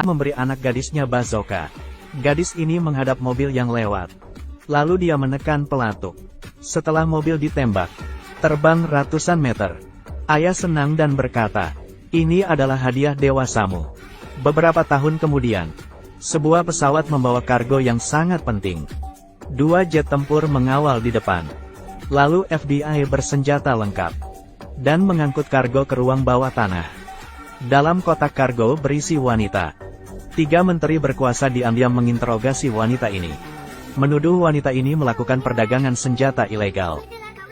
Memberi anak gadisnya bazooka. Gadis ini menghadap mobil yang lewat. Lalu dia menekan pelatuk. Setelah mobil ditembak, terbang ratusan meter. Ayah senang dan berkata, "Ini adalah hadiah dewasamu." Beberapa tahun kemudian, sebuah pesawat membawa kargo yang sangat penting. 2 jet tempur mengawal di depan. Lalu FBI bersenjata lengkap dan mengangkut kargo ke ruang bawah tanah. Dalam kotak kargo berisi wanita. 3 menteri berkuasa diam-diam menginterogasi wanita ini. Menuduh wanita ini melakukan perdagangan senjata ilegal.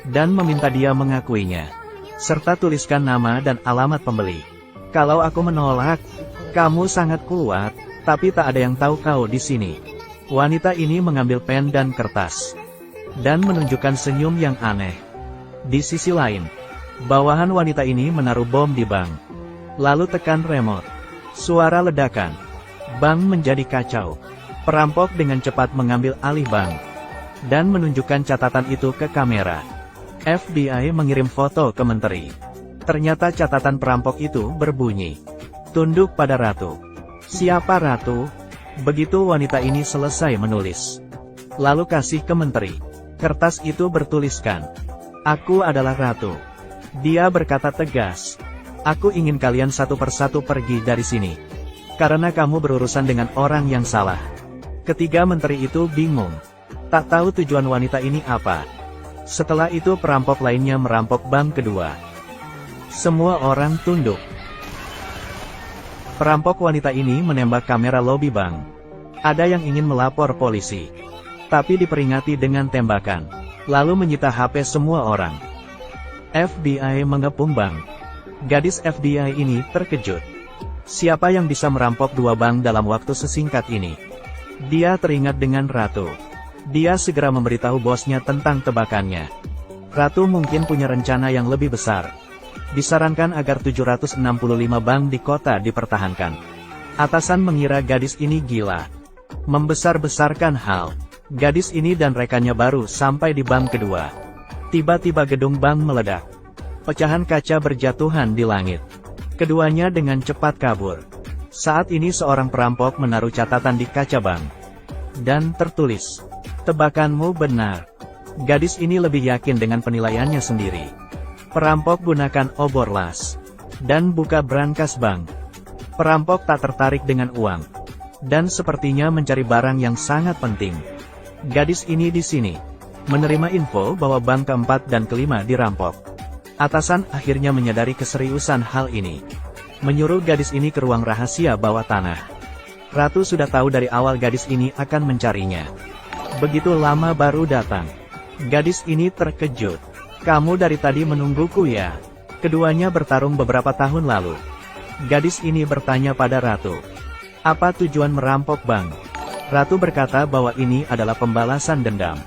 Dan meminta dia mengakuinya. Serta tuliskan nama dan alamat pembeli. Kalau aku menolak, kamu sangat kuat, tapi tak ada yang tahu kau di sini. Wanita ini mengambil pen dan kertas. Dan menunjukkan senyum yang aneh. Di sisi lain, bawahan wanita ini menaruh bom di bank. Lalu tekan remote. Suara ledakan. Bank menjadi kacau. Perampok dengan cepat mengambil alih bank. Dan menunjukkan catatan itu ke kamera. FBI mengirim foto ke menteri. Ternyata catatan perampok itu berbunyi, "Tunduk pada Ratu." Siapa Ratu? Begitu wanita ini selesai menulis. Lalu kasih ke menteri. Kertas itu bertuliskan, "Aku adalah Ratu." Dia berkata tegas, "Aku ingin kalian satu persatu pergi dari sini. Karena kamu berurusan dengan orang yang salah." Ketiga menteri itu bingung. Tak tahu tujuan wanita ini apa. Setelah itu perampok lainnya merampok bank kedua. Semua orang tunduk. Perampok wanita ini menembak kamera lobi bank. Ada yang ingin melapor polisi. Tapi diperingati dengan tembakan. Lalu menyita HP semua orang. FBI mengepung bank. Gadis FBI ini terkejut. Siapa yang bisa merampok 2 bank dalam waktu sesingkat ini? Dia teringat dengan Ratu. Dia segera memberitahu bosnya tentang tebakannya. Ratu mungkin punya rencana yang lebih besar. Disarankan agar 765 bank di kota dipertahankan. Atasan mengira gadis ini gila. Membesar-besarkan hal. Gadis ini dan rekannya baru sampai di bank kedua. Tiba-tiba gedung bank meledak. Pecahan kaca berjatuhan di langit. Keduanya dengan cepat kabur. Saat ini seorang perampok menaruh catatan di kaca bank. Dan tertulis, "Tebakanmu benar." Gadis ini lebih yakin dengan penilaiannya sendiri. Perampok gunakan obor las. Dan buka brankas bank. Perampok tak tertarik dengan uang. Dan sepertinya mencari barang yang sangat penting. Gadis ini di sini. Menerima info bahwa bank keempat dan kelima dirampok. Atasan akhirnya menyadari keseriusan hal ini. Menyuruh gadis ini ke ruang rahasia bawah tanah. Ratu sudah tahu dari awal gadis ini akan mencarinya. Begitu lama baru datang. Gadis ini terkejut. "Kamu dari tadi menungguku ya?" Keduanya bertarung beberapa tahun lalu. Gadis ini bertanya pada Ratu, "Apa tujuan merampok bank?" Ratu berkata bahwa ini adalah pembalasan dendam.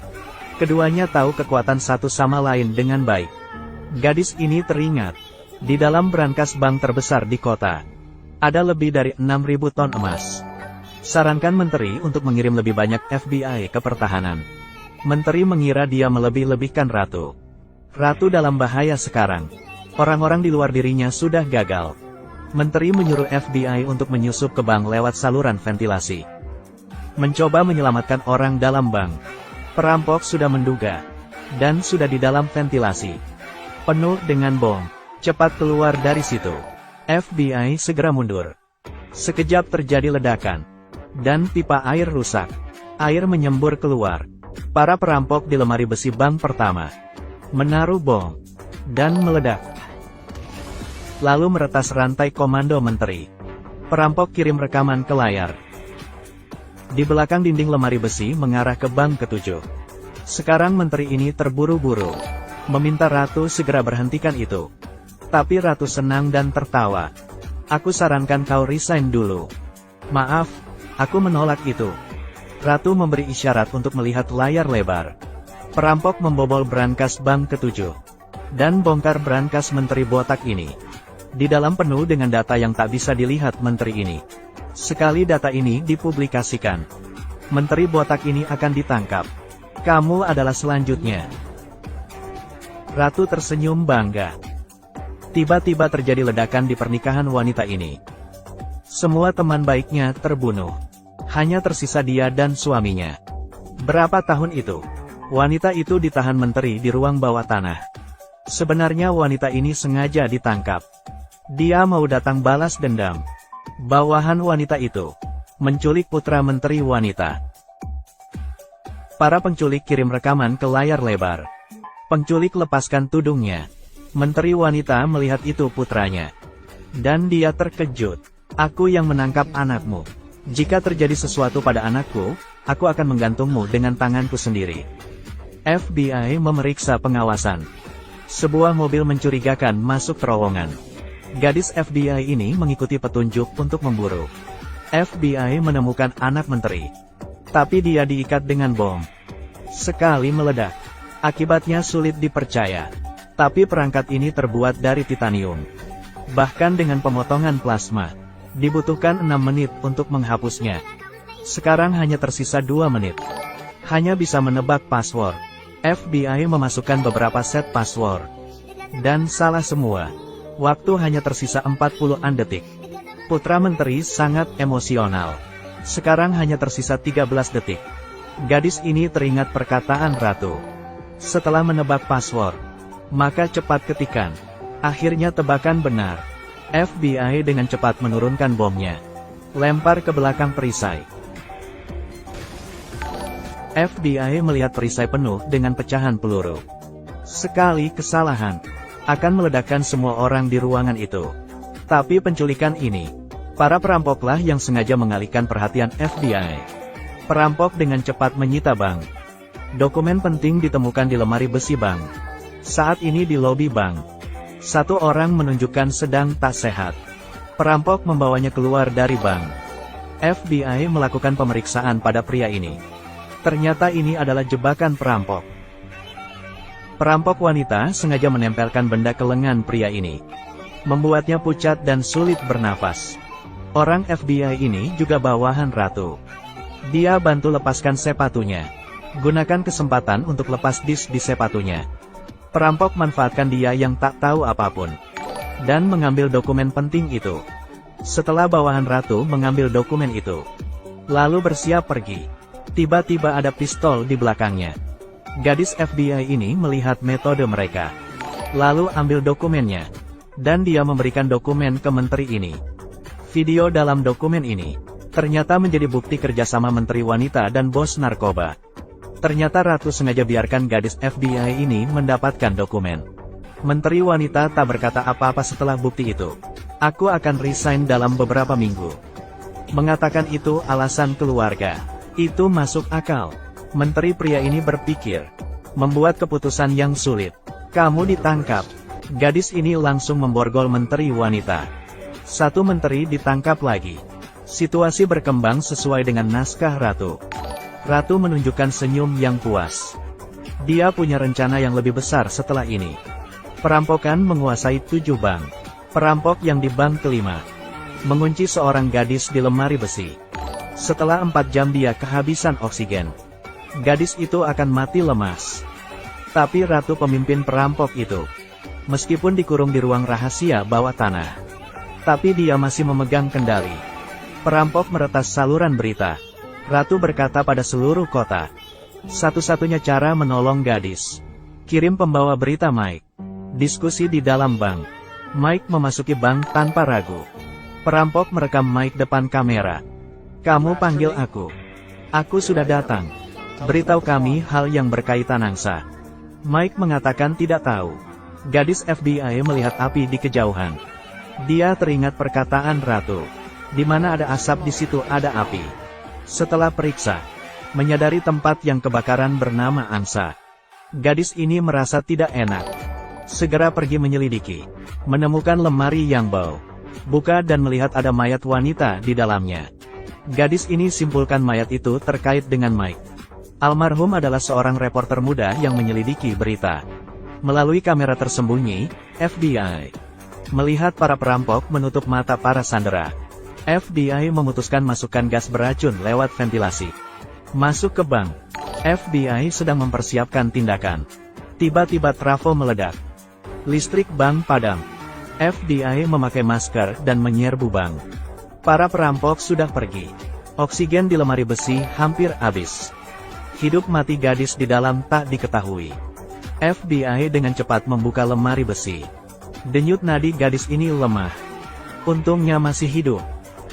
Keduanya tahu kekuatan satu sama lain dengan baik. Gadis ini teringat. Di dalam brankas bank terbesar di kota, ada lebih dari 6.000 ton emas. Sarankan menteri untuk mengirim lebih banyak FBI ke pertahanan. Menteri mengira dia melebih-lebihkan Ratu. Ratu dalam bahaya sekarang. Orang-orang di luar dirinya sudah gagal. Menteri menyuruh FBI untuk menyusup ke bank lewat saluran ventilasi. Mencoba menyelamatkan orang dalam bank. Perampok sudah menduga. Dan sudah di dalam ventilasi. Penuh dengan bom. Cepat keluar dari situ. FBI segera mundur. Sekejap terjadi ledakan. Dan pipa air rusak. Air menyembur keluar. Para perampok di lemari besi bank pertama menaruh bom. Dan meledak. Lalu meretas rantai komando menteri. Perampok kirim rekaman ke layar. Di belakang dinding lemari besi mengarah ke bank ketujuh. Sekarang menteri ini terburu-buru. Meminta Ratu segera berhentikan itu. Tapi Ratu senang dan tertawa. "Aku sarankan kau resign dulu." "Maaf, aku menolak itu." Ratu memberi isyarat untuk melihat layar lebar. Perampok membobol brankas bank ketujuh. Dan bongkar brankas menteri botak ini. Di dalam penuh dengan data yang tak bisa dilihat menteri ini. Sekali data ini dipublikasikan, menteri botak ini akan ditangkap. "Kamu adalah selanjutnya." Ratu tersenyum bangga. Tiba-tiba terjadi ledakan di pernikahan wanita ini. Semua teman baiknya terbunuh. Hanya tersisa dia dan suaminya. Berapa tahun itu? Wanita itu ditahan menteri di ruang bawah tanah. Sebenarnya wanita ini sengaja ditangkap. Dia mau datang balas dendam. Bawahan wanita itu menculik putra menteri wanita. Para penculik kirim rekaman ke layar lebar. Penculik lepaskan tudungnya. Menteri wanita melihat itu putranya. Dan dia terkejut. Aku yang menangkap anakmu. Jika terjadi sesuatu pada anakku, aku akan menggantungmu dengan tanganku sendiri. FBI memeriksa pengawasan. Sebuah mobil mencurigakan masuk terowongan. Gadis FBI ini mengikuti petunjuk untuk memburu. FBI menemukan anak menteri. Tapi dia diikat dengan bom. Sekali meledak. Akibatnya sulit dipercaya. Tapi perangkat ini terbuat dari titanium. Bahkan dengan pemotongan plasma, dibutuhkan 6 menit untuk menghapusnya. Sekarang hanya tersisa 2 menit. Hanya bisa menebak password. FBI memasukkan beberapa set password. Dan salah semua. Waktu hanya tersisa 40-an detik. Putra menteri sangat emosional. Sekarang hanya tersisa 13 detik. Gadis ini teringat perkataan ratu. Setelah menebak password, maka cepat ketikan. Akhirnya tebakan benar. FBI dengan cepat menurunkan bomnya. Lempar ke belakang perisai. FBI melihat perisai penuh dengan pecahan peluru. Sekali kesalahan akan meledakkan semua orang di ruangan itu. Tapi penculikan ini, para perampoklah yang sengaja mengalihkan perhatian FBI. Perampok dengan cepat menyita bank. Dokumen penting ditemukan di lemari besi bank. Saat ini di lobi bank, satu orang menunjukkan sedang tak sehat. Perampok membawanya keluar dari bank. FBI melakukan pemeriksaan pada pria ini. Ternyata ini adalah jebakan perampok. Perampok wanita sengaja menempelkan benda ke lengan pria ini, membuatnya pucat dan sulit bernafas. Orang FBI ini juga bawahan ratu. Dia bantu lepaskan sepatunya. Gunakan kesempatan untuk lepas disk di sepatunya. Perampok manfaatkan dia yang tak tahu apapun, dan mengambil dokumen penting itu. Setelah bawahan ratu mengambil dokumen itu, lalu bersiap pergi. Tiba-tiba ada pistol di belakangnya. Gadis FBI ini melihat metode mereka. Lalu ambil dokumennya. Dan dia memberikan dokumen ke menteri ini. Video dalam dokumen ini ternyata menjadi bukti kerjasama menteri wanita dan bos narkoba. Ternyata ratu sengaja biarkan gadis FBI ini mendapatkan dokumen. Menteri wanita tak berkata apa-apa setelah bukti itu. Aku akan resign dalam beberapa minggu. Mengatakan itu alasan keluarga. Itu masuk akal. Menteri pria ini berpikir. Membuat keputusan yang sulit. Kamu ditangkap. Gadis ini langsung memborgol menteri wanita. Satu menteri ditangkap lagi. Situasi berkembang sesuai dengan naskah ratu. Ratu menunjukkan senyum yang puas. Dia punya rencana yang lebih besar setelah ini. Perampokan menguasai 7 bank. Perampok yang di bank kelima mengunci seorang gadis di lemari besi. Setelah 4 jam dia kehabisan oksigen. Gadis itu akan mati lemas. Tapi ratu pemimpin perampok itu, meskipun dikurung di ruang rahasia bawah tanah, tapi dia masih memegang kendali. Perampok meretas saluran berita. Ratu berkata pada seluruh kota, satu-satunya cara menolong gadis. Kirim pembawa berita Mike. Diskusi di dalam bank. Mike memasuki bank tanpa ragu. Perampok merekam Mike depan kamera. Kamu panggil aku. Aku sudah datang. Beritahu kami hal yang berkaitan angsa. Mike mengatakan tidak tahu. Gadis FBI melihat api di kejauhan. Dia teringat perkataan ratu. Di mana ada asap di situ ada api. Setelah periksa, menyadari tempat yang kebakaran bernama angsa. Gadis ini merasa tidak enak. Segera pergi menyelidiki. Menemukan lemari yang bau. Buka dan melihat ada mayat wanita di dalamnya. Gadis ini simpulkan mayat itu terkait dengan Mike. Almarhum adalah seorang reporter muda yang menyelidiki berita. Melalui kamera tersembunyi, FBI melihat para perampok menutup mata para sandera. FBI memutuskan masukkan gas beracun lewat ventilasi. Masuk ke bank. FBI sedang mempersiapkan tindakan. Tiba-tiba trafo meledak. Listrik bank padam. FBI memakai masker dan menyerbu bank. Para perampok sudah pergi. Oksigen di lemari besi hampir habis. Hidup mati gadis di dalam tak diketahui. FBI dengan cepat membuka lemari besi. Denyut nadi gadis ini lemah. Untungnya masih hidup.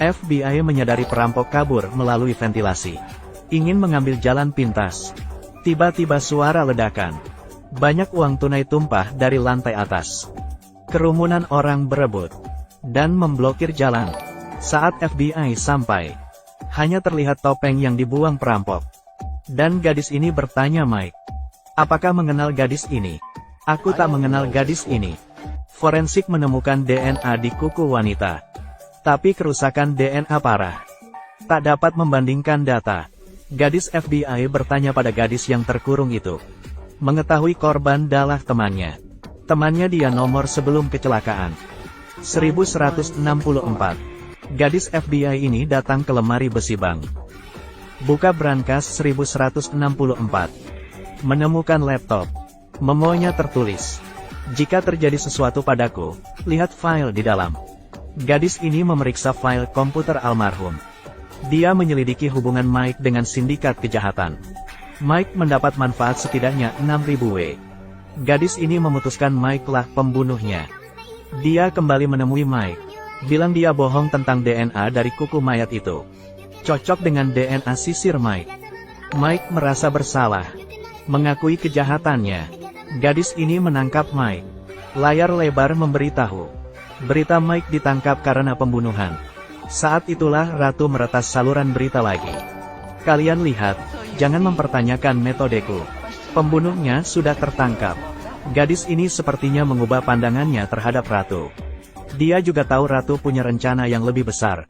FBI menyadari perampok kabur melalui ventilasi. Ingin mengambil jalan pintas. Tiba-tiba suara ledakan. Banyak uang tunai tumpah dari lantai atas. Kerumunan orang berebut dan memblokir jalan. Saat FBI sampai, hanya terlihat topeng yang dibuang perampok. Dan gadis ini bertanya Mike, "Apakah mengenal gadis ini?" "Aku tak mengenal gadis ini." Forensik menemukan DNA di kuku wanita. Tapi kerusakan DNA parah. Tak dapat membandingkan data. Gadis FBI bertanya pada gadis yang terkurung itu. Mengetahui korban adalah temannya. Temannya dia nomor sebelum kecelakaan. 1164. Gadis FBI ini datang ke lemari besi bank. Buka brankas 1164. Menemukan laptop. Memonya tertulis. "Jika terjadi sesuatu padaku, lihat file di dalam." Gadis ini memeriksa file komputer almarhum. Dia menyelidiki hubungan Mike dengan sindikat kejahatan. Mike mendapat manfaat setidaknya 6.000 W. Gadis ini memutuskan Mike lah pembunuhnya. Dia kembali menemui Mike. Bilang dia bohong tentang DNA dari kuku mayat itu. Cocok dengan DNA sisir Mike. Mike merasa bersalah. Mengakui kejahatannya. Gadis ini menangkap Mike. Layar lebar memberitahu. Berita Mike ditangkap karena pembunuhan. Saat itulah Ratu meretas saluran berita lagi. "Kalian lihat, jangan mempertanyakan metodeku. Pembunuhnya sudah tertangkap." Gadis ini sepertinya mengubah pandangannya terhadap Ratu. Dia juga tahu Ratu punya rencana yang lebih besar.